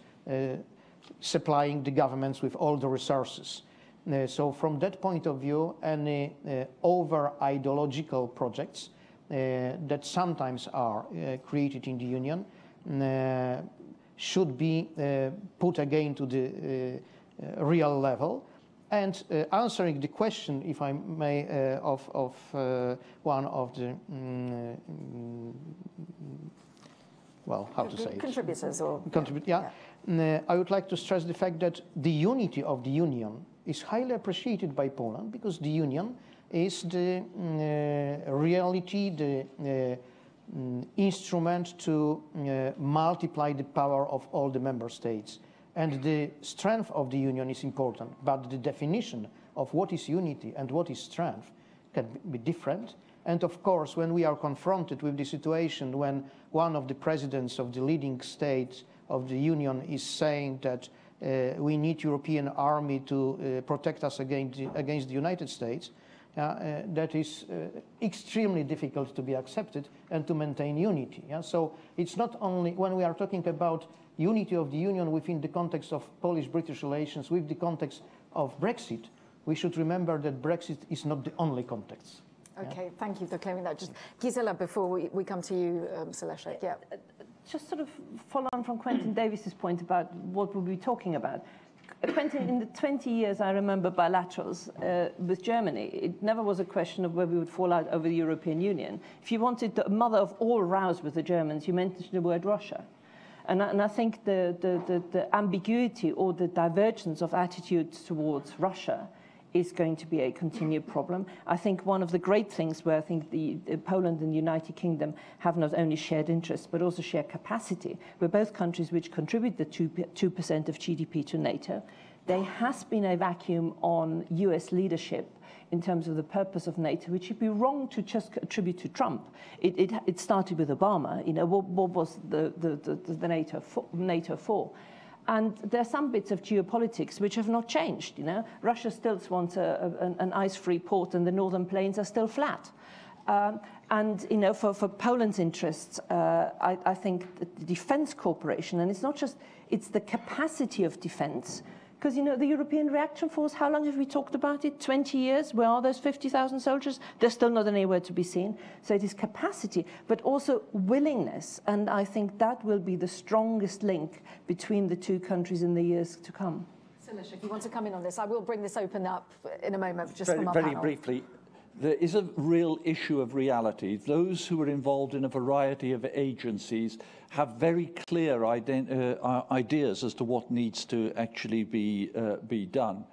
supplying the governments with all the resources. So from that point of view, any over-ideological projects that sometimes are created in the Union should be put again to the real level. And answering the question, if I may, of one of the, well, how to say it? Contributors or... yeah. I would like to stress the fact that the unity of the Union is highly appreciated by Poland, because the Union is the reality, the instrument to multiply the power of all the member states. And the strength of the Union is important, but the definition of what is unity and what is strength can be different. And of course, when we are confronted with the situation when one of the presidents of the leading states of the Union is saying that we need European army to protect us against the United States, that is extremely difficult to be accepted and to maintain unity. Yeah? So it's not only when we are talking about unity of the Union within the context of Polish-British relations, with the context of Brexit, we should remember that Brexit is not the only context. Okay, thank you for claiming that. Just Gisela, before we come to you, Mr. Leszek. Yeah. just sort of follow on from Quentin Davis's point about what we'll be talking about. Quentin, in the 20 years I remember bilaterals with Germany, it never was a question of where we would fall out over the European Union. If you wanted the mother of all rows with the Germans, you mentioned the word Russia. And I think the ambiguity or the divergence of attitudes towards Russia is going to be a continued problem. I think one of the great things where I think Poland and the United Kingdom have not only shared interests, but also shared capacity. We're both countries which contribute the 2% of GDP to NATO. There has been a vacuum on US leadership in terms of the purpose of NATO, which would be wrong to just attribute to Trump. It started with Obama. You know, what was the NATO for? And there are some bits of geopolitics which have not changed. You know, Russia still wants an ice-free port, and the northern plains are still flat. And you know, for Poland's interests, I think the defense cooperation, and it's not just the capacity of defense. Because, you know, the European reaction force, how long have we talked about it? 20 years? Where are those 50,000 soldiers? They're still not anywhere to be seen. So it is capacity, but also willingness. And I think that will be the strongest link between the two countries in the years to come. Silish, if you want to come in on this, I will bring this open up in a moment, just from our very panel. briefly. There is a real issue of reality. Those who are involved in a variety of agencies have very clear ideas as to what needs to actually be done.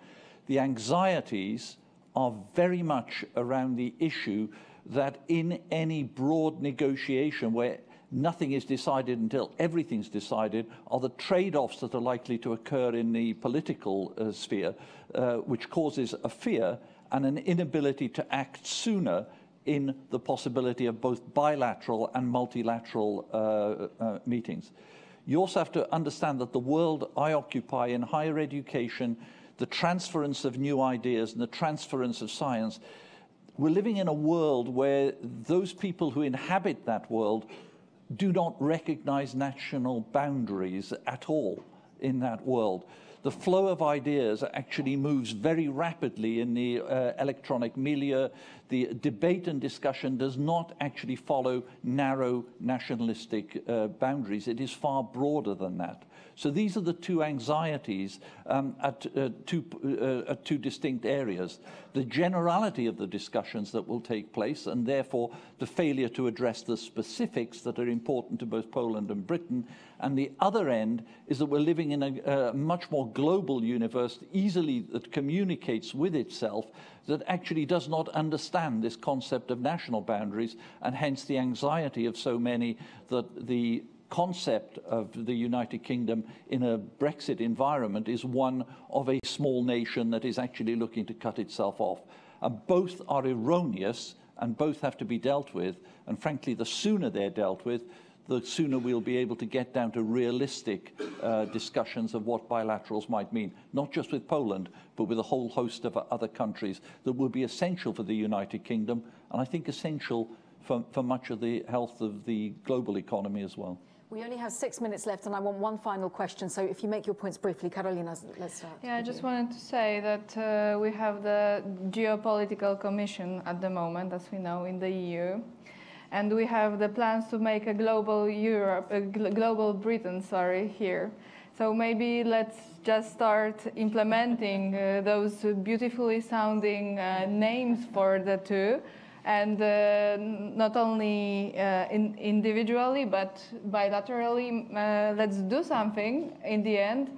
The anxieties are very much around the issue that in any broad negotiation where nothing is decided until everything's decided are the trade-offs that are likely to occur in the political sphere, which causes a fear and an inability to act sooner in the possibility of both bilateral and multilateral meetings. You also have to understand that the world I occupy in higher education, the transference of new ideas and the transference of science, we're living in a world where those people who inhabit that world do not recognize national boundaries at all in that world. The flow of ideas actually moves very rapidly in the electronic milieu. The debate and discussion does not actually follow narrow nationalistic boundaries. It is far broader than that. So these are the two anxieties at two distinct areas. The generality of the discussions that will take place, and therefore the failure to address the specifics that are important to both Poland and Britain. And the other end is that we're living in a much more global universe, that communicates with itself, that actually does not understand this concept of national boundaries, and hence the anxiety of so many that the concept of the United Kingdom in a Brexit environment is one of a small nation that is actually looking to cut itself off. And both are erroneous, and both have to be dealt with. And frankly, the sooner they're dealt with, the sooner we'll be able to get down to realistic discussions of what bilaterals might mean, not just with Poland, but with a whole host of other countries that will be essential for the United Kingdom, and I think essential for much of the health of the global economy as well. We only have 6 minutes left, and I want one final question. So if you make your points briefly, Karolina, let's start. Yeah, I just wanted to say that we have the Geopolitical Commission at the moment, as we know, in the EU. And we have the plans to make a global global Britain, here. So maybe let's just start implementing those beautifully sounding names for the two. And not only individually, but bilaterally, let's do something in the end.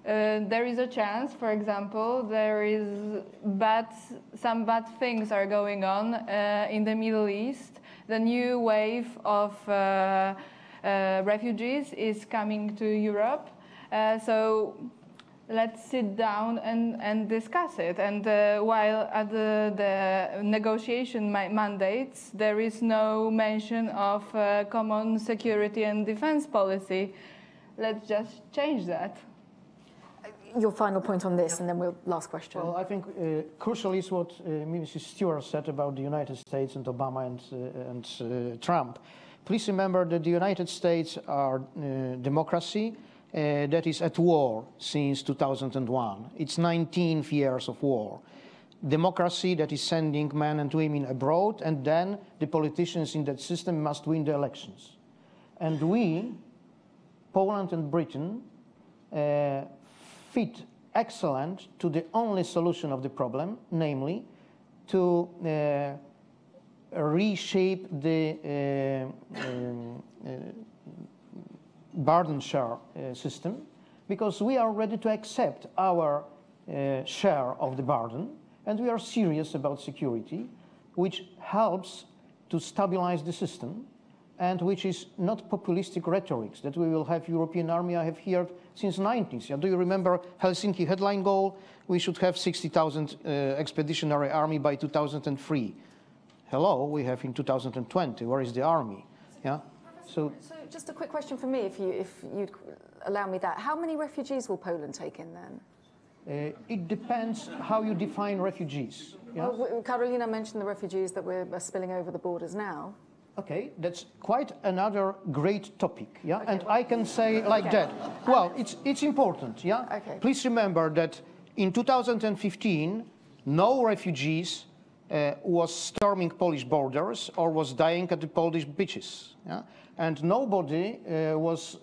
There is a chance, for example, some bad things are going on in the Middle East. The new wave of refugees is coming to Europe. So let's sit down and discuss it. And while at the negotiation mandates, there is no mention of common security and defense policy, let's just change that. Your final point on this, and then last question. Well, I think crucial is what Mrs. Stewart said about the United States and Obama and Trump. Please remember that the United States are democracy that is at war since 2001. It's 19 years of war. Democracy that is sending men and women abroad, and then the politicians in that system must win the elections. And we Poland and Britain fit excellent to the only solution of the problem, namely to reshape the burden share system, because we are ready to accept our share of the burden, and we are serious about security, which helps to stabilize the system, and which is not populistic rhetorics that we will have European army. I have heard since 90s. Do you remember Helsinki headline goal? We should have 60,000 expeditionary army by 2003. Hello, we have in 2020. Where is the army? Yeah. So just a quick question for me, if you'd allow me that. How many refugees will Poland take in then? It depends how you define refugees. Yeah? Well, Karolina mentioned the refugees that are spilling over the borders now. Okay, that's quite another great topic, yeah? Okay, and I can say like okay. that. Well, it's important, yeah? Okay. Please remember that in 2015, no refugees was storming Polish borders or was dying at the Polish beaches, yeah? And nobody was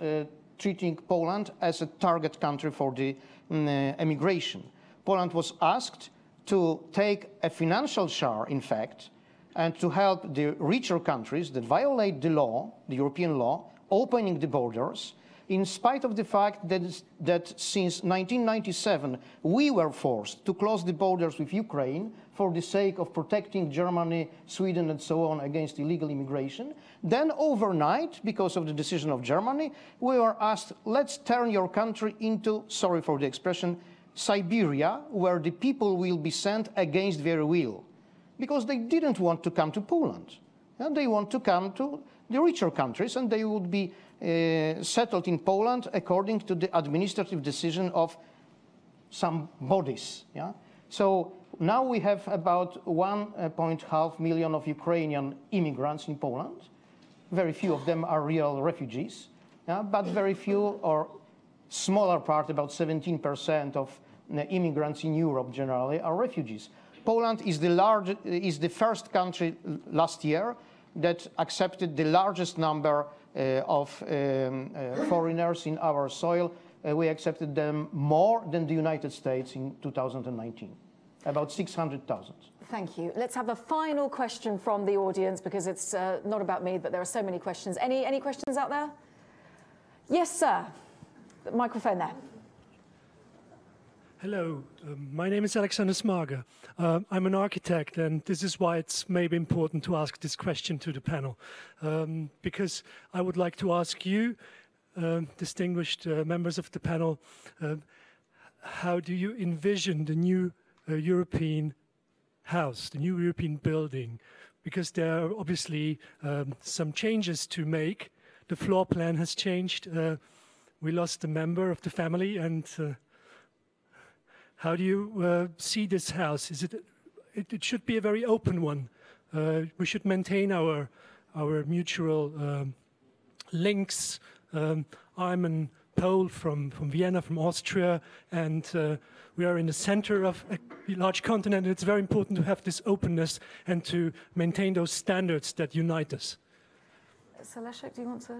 treating Poland as a target country for the emigration. Poland was asked to take a financial share, in fact, and to help the richer countries that violate the law, the European law, opening the borders, in spite of the fact that since 1997 we were forced to close the borders with Ukraine for the sake of protecting Germany, Sweden, and so on against illegal immigration. Then overnight, because of the decision of Germany, we were asked, let's turn your country into, sorry for the expression, Siberia, where the people will be sent against their will. Because they didn't want to come to Poland. And they want to come to the richer countries, and they would be settled in Poland according to the administrative decision of some bodies. Yeah? So now we have about 1.5 million of Ukrainian immigrants in Poland. Very few of them are real refugees, yeah? But very few, or smaller part, about 17% of immigrants in Europe generally are refugees. Poland is the first country last year that accepted the largest number of foreigners in our soil. We accepted them more than the United States in 2019, about 600,000. Thank you. Let's have a final question from the audience, because it's not about me, but there are so many questions. Any questions out there? Yes, sir. The microphone there. Hello, my name is Alexander Smaga. I'm an architect, and this is why it's maybe important to ask this question to the panel. Because I would like to ask you, distinguished members of the panel, how do you envision the new European house, the new European building? Because there are obviously some changes to make. The floor plan has changed. We lost a member of the family, and how do you see this house? It should be a very open one. We should maintain our mutual links. I'm a Pole from Vienna, from Austria, and we are in the center of a large continent. It's very important to have this openness and to maintain those standards that unite us. So Leszek, do you want to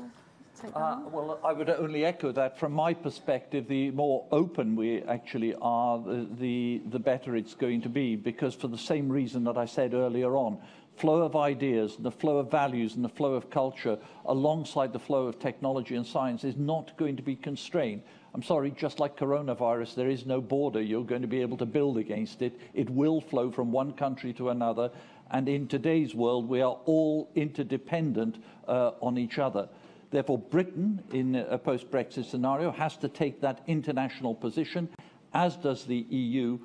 take that on? Well, I would only echo that. From my perspective, the more open we actually are, the better it's going to be, because for the same reason that I said earlier on, flow of ideas, the flow of values and the flow of culture alongside the flow of technology and science is not going to be constrained. I'm sorry, just like coronavirus, there is no border you're going to be able to build against it. It will flow from one country to another. And in today's world, we are all interdependent on each other. Therefore, Britain, in a post-Brexit scenario, has to take that international position, as does the EU,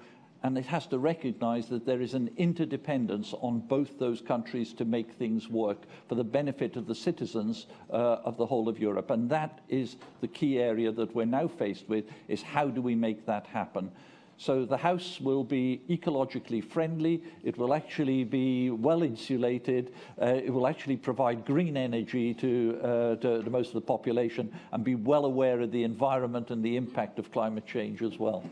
and it has to recognize that there is an interdependence on both those countries to make things work for the benefit of the citizens of the whole of Europe. And that is the key area that we're now faced with, is how do we make that happen? So the house will be ecologically friendly, it will actually be well insulated, it will actually provide green energy to most of the population and be well aware of the environment and the impact of climate change as well.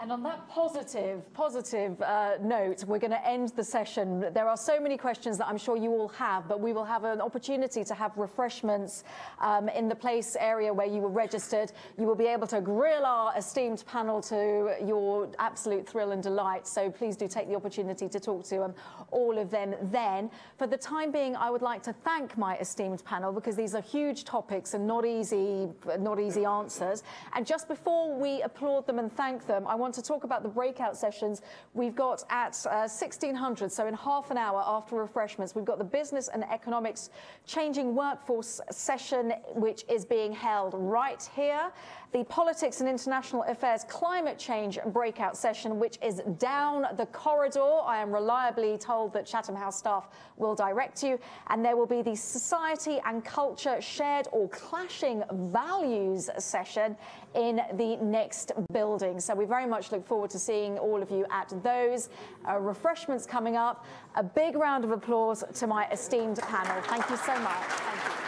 And on that positive note, we're going to end the session. There are so many questions that I'm sure you all have, but we will have an opportunity to have refreshments in the place area where you were registered. You will be able to grill our esteemed panel to your absolute thrill and delight. So please do take the opportunity to talk to all of them then. For the time being, I would like to thank my esteemed panel because these are huge topics and not easy answers. And just before we applaud them and thank them, I want to talk about the breakout sessions we've got at 1600, so in half an hour after refreshments. We've got the Business and Economics Changing Workforce session, which is being held right here. The Politics and International Affairs Climate Change breakout session, which is down the corridor. I am reliably told that Chatham House staff will direct you. And there will be the Society and Culture Shared or Clashing Values session in the next building. So we very much look forward to seeing all of you at those. Refreshments coming up. A big round of applause to my esteemed panel. Thank you so much. Thank you.